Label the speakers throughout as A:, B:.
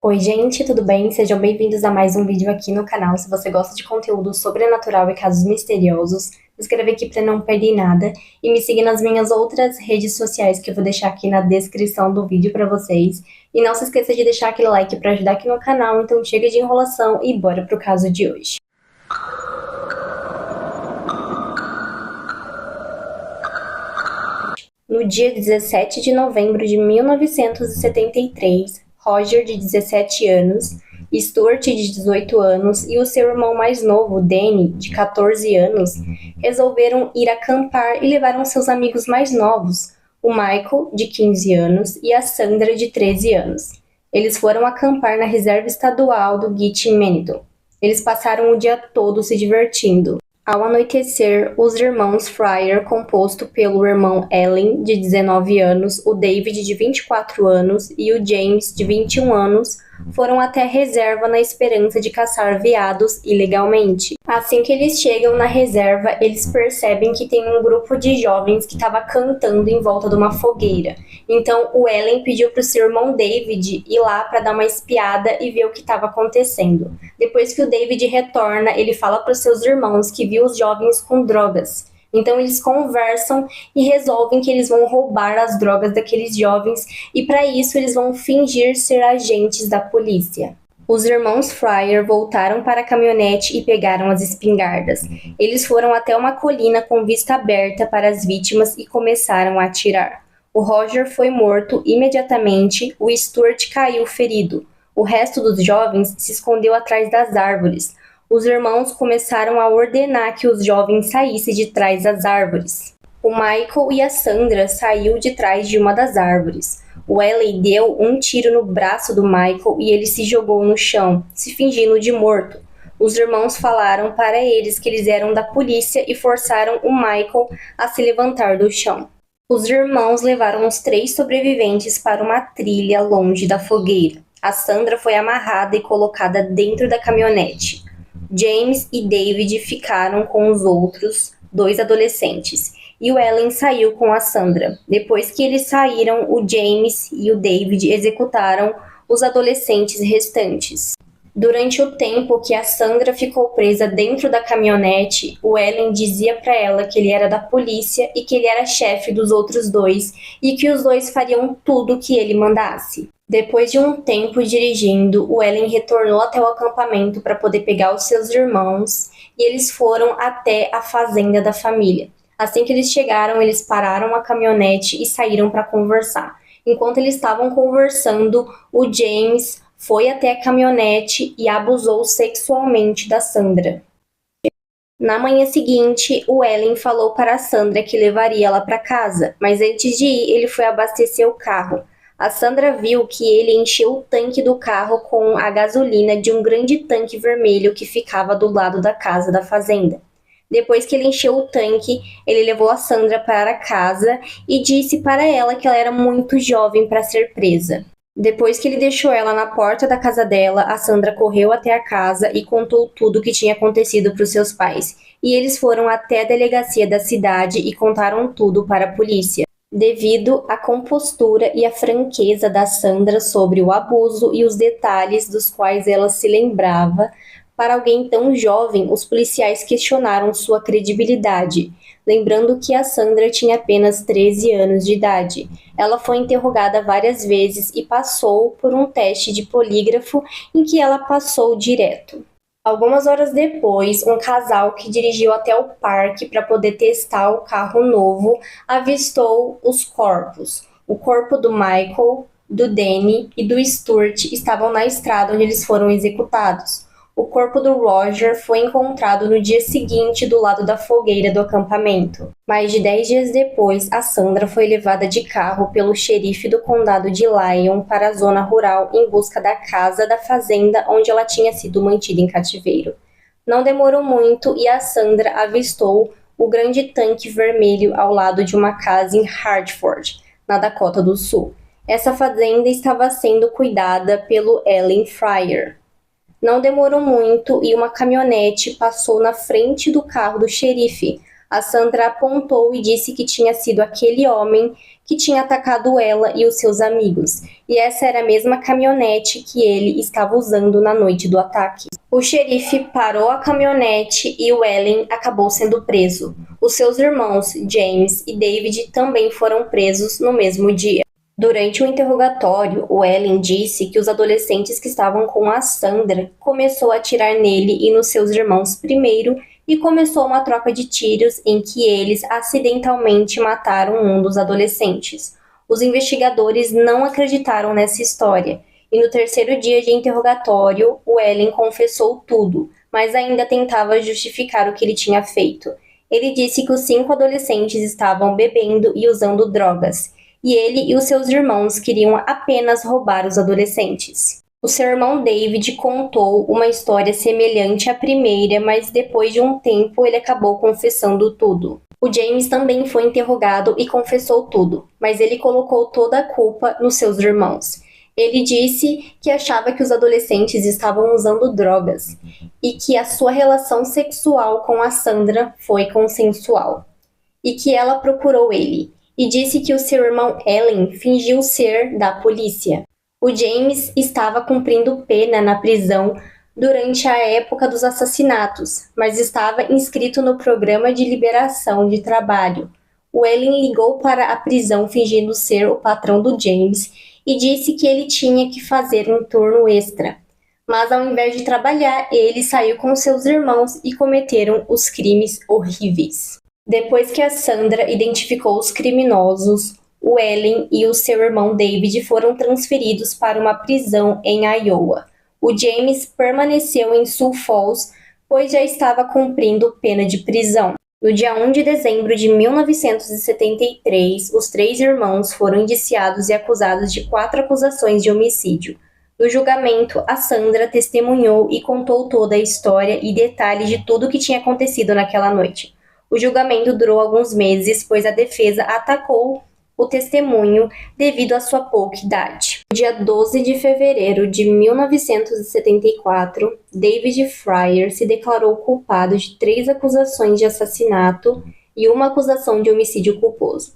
A: Oi, gente, tudo bem? Sejam bem-vindos a mais um vídeo aqui no canal. Se você gosta de conteúdo sobrenatural e casos misteriosos, se inscreve aqui para não perder nada e me siga nas minhas outras redes sociais que eu vou deixar aqui na descrição do vídeo para vocês. E não se esqueça de deixar aquele like para ajudar aqui no canal. Então chega de enrolação e bora pro caso de hoje. No dia 17 de novembro de 1973, Roger, de 17 anos, Stuart, de 18 anos, e o seu irmão mais novo, Danny, de 14 anos, resolveram ir acampar e levaram seus amigos mais novos, o Michael, de 15 anos, e a Sandra, de 13 anos. Eles foram acampar na reserva estadual do Gitche Manitou. Eles passaram o dia todo se divertindo. Ao anoitecer, os irmãos Fryer, composto pelo irmão Allen, de 19 anos, o David, de 24 anos, e o James, de 21 anos, foram até a reserva na esperança de caçar veados ilegalmente. Assim que eles chegam na reserva, eles percebem que tem um grupo de jovens que estava cantando em volta de uma fogueira. Então, o Allen pediu para o seu irmão David ir lá para dar uma espiada e ver o que estava acontecendo. Depois que o David retorna, ele fala para os seus irmãos que viu os jovens com drogas. Então eles conversam e resolvem que eles vão roubar as drogas daqueles jovens e para isso eles vão fingir ser agentes da polícia. Os irmãos Fryer voltaram para a caminhonete e pegaram as espingardas. Eles foram até uma colina com vista aberta para as vítimas e começaram a atirar. O Roger foi morto imediatamente, o Stuart caiu ferido. O resto dos jovens se escondeu atrás das árvores. Os irmãos começaram a ordenar que os jovens saíssem de trás das árvores. O Michael e a Sandra saíram de trás de uma das árvores. O Ellie deu um tiro no braço do Michael e ele se jogou no chão, se fingindo de morto. Os irmãos falaram para eles que eles eram da polícia e forçaram o Michael a se levantar do chão. Os irmãos levaram os 3 sobreviventes para uma trilha longe da fogueira. A Sandra foi amarrada e colocada dentro da caminhonete. James e David ficaram com os outros 2 adolescentes, e o Allen saiu com a Sandra. Depois que eles saíram, o James e o David executaram os adolescentes restantes. Durante o tempo que a Sandra ficou presa dentro da caminhonete, o Allen dizia para ela que ele era da polícia e que ele era chefe dos outros 2 e que os 2 fariam tudo que ele mandasse. Depois de um tempo dirigindo, o Allen retornou até o acampamento para poder pegar os seus irmãos e eles foram até a fazenda da família. Assim que eles chegaram, eles pararam a caminhonete e saíram para conversar. Enquanto eles estavam conversando, o James foi até a caminhonete e abusou sexualmente da Sandra. Na manhã seguinte, o Allen falou para a Sandra que levaria ela para casa, mas antes de ir, ele foi abastecer o carro. A Sandra viu que ele encheu o tanque do carro com a gasolina de um grande tanque vermelho que ficava do lado da casa da fazenda. Depois que ele encheu o tanque, ele levou a Sandra para casa e disse para ela que ela era muito jovem para ser presa. Depois que ele deixou ela na porta da casa dela, a Sandra correu até a casa e contou tudo o que tinha acontecido para os seus pais. E eles foram até a delegacia da cidade e contaram tudo para a polícia. Devido à compostura e à franqueza da Sandra sobre o abuso e os detalhes dos quais ela se lembrava, para alguém tão jovem, os policiais questionaram sua credibilidade, lembrando que a Sandra tinha apenas 13 anos de idade. Ela foi interrogada várias vezes e passou por um teste de polígrafo em que ela passou direto. Algumas horas depois, um casal que dirigiu até o parque para poder testar o carro novo avistou os corpos. O corpo do Michael, do Danny e do Stuart estavam na estrada onde eles foram executados. O corpo do Roger foi encontrado no dia seguinte do lado da fogueira do acampamento. Mais de 10 dias depois, a Sandra foi levada de carro pelo xerife do condado de Lyon para a zona rural em busca da casa da fazenda onde ela tinha sido mantida em cativeiro. Não demorou muito e a Sandra avistou o grande tanque vermelho ao lado de uma casa em Hartford, na Dakota do Sul. Essa fazenda estava sendo cuidada pelo Allen Fryer. Não demorou muito e uma caminhonete passou na frente do carro do xerife. A Sandra apontou e disse que tinha sido aquele homem que tinha atacado ela e os seus amigos, e essa era a mesma caminhonete que ele estava usando na noite do ataque. O xerife parou a caminhonete e o Ellen acabou sendo preso. Os seus irmãos, James e David, também foram presos no mesmo dia. Durante o interrogatório, o Ellen disse que os adolescentes que estavam com a Sandra começou a atirar nele e nos seus irmãos primeiro e começou uma troca de tiros em que eles acidentalmente mataram um dos adolescentes. Os investigadores não acreditaram nessa história e no terceiro dia de interrogatório, o Ellen confessou tudo, mas ainda tentava justificar o que ele tinha feito. Ele disse que os 5 adolescentes estavam bebendo e usando drogas, e ele e os seus irmãos queriam apenas roubar os adolescentes. O seu irmão David contou uma história semelhante à primeira, mas depois de um tempo ele acabou confessando tudo. O James também foi interrogado e confessou tudo, mas ele colocou toda a culpa nos seus irmãos. Ele disse que achava que os adolescentes estavam usando drogas e que a sua relação sexual com a Sandra foi consensual e que ela procurou ele, e disse que o seu irmão Ellen fingiu ser da polícia. O James estava cumprindo pena na prisão durante a época dos assassinatos, mas estava inscrito no programa de liberação de trabalho. O Ellen ligou para a prisão fingindo ser o patrão do James e disse que ele tinha que fazer um turno extra. Mas ao invés de trabalhar, ele saiu com seus irmãos e cometeram os crimes horríveis. Depois que a Sandra identificou os criminosos, o Ellen e o seu irmão David foram transferidos para uma prisão em Iowa. O James permaneceu em Sioux Falls, pois já estava cumprindo pena de prisão. No dia 1 de dezembro de 1973, os 3 irmãos foram indiciados e acusados de 4 acusações de homicídio. No julgamento, a Sandra testemunhou e contou toda a história e detalhes de tudo o que tinha acontecido naquela noite. O julgamento durou alguns meses, pois a defesa atacou o testemunho devido à sua pouca idade. No dia 12 de fevereiro de 1974, David Fryer se declarou culpado de 3 acusações de assassinato e uma acusação de homicídio culposo.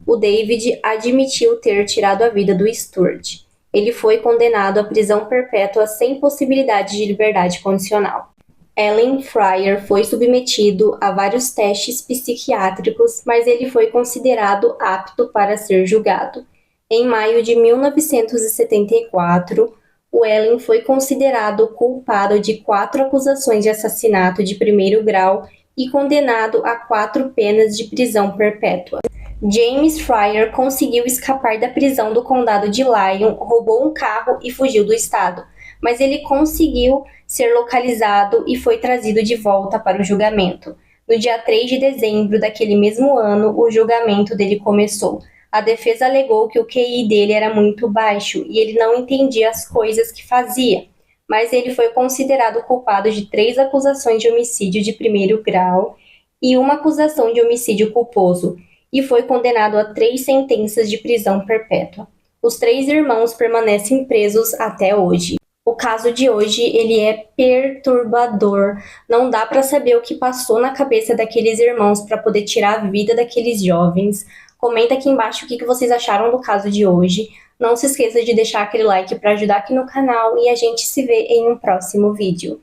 A: O David admitiu ter tirado a vida do Stuart. Ele foi condenado à prisão perpétua sem possibilidade de liberdade condicional. Ellen Fryer foi submetido a vários testes psiquiátricos, mas ele foi considerado apto para ser julgado. Em maio de 1974, o Ellen foi considerado culpado de 4 acusações de assassinato de primeiro grau e condenado a 4 penas de prisão perpétua. James Fryer conseguiu escapar da prisão do condado de Lyon, roubou um carro e fugiu do estado, mas ele conseguiu ser localizado e foi trazido de volta para o julgamento. No dia 3 de dezembro daquele mesmo ano, o julgamento dele começou. A defesa alegou que o QI dele era muito baixo e ele não entendia as coisas que fazia, mas ele foi considerado culpado de 3 acusações de homicídio de primeiro grau e uma acusação de homicídio culposo, e foi condenado a 3 sentenças de prisão perpétua. Os 3 irmãos permanecem presos até hoje. O caso de hoje, ele é perturbador. Não dá para saber o que passou na cabeça daqueles irmãos para poder tirar a vida daqueles jovens. Comenta aqui embaixo o que vocês acharam do caso de hoje. Não se esqueça de deixar aquele like para ajudar aqui no canal e a gente se vê em um próximo vídeo.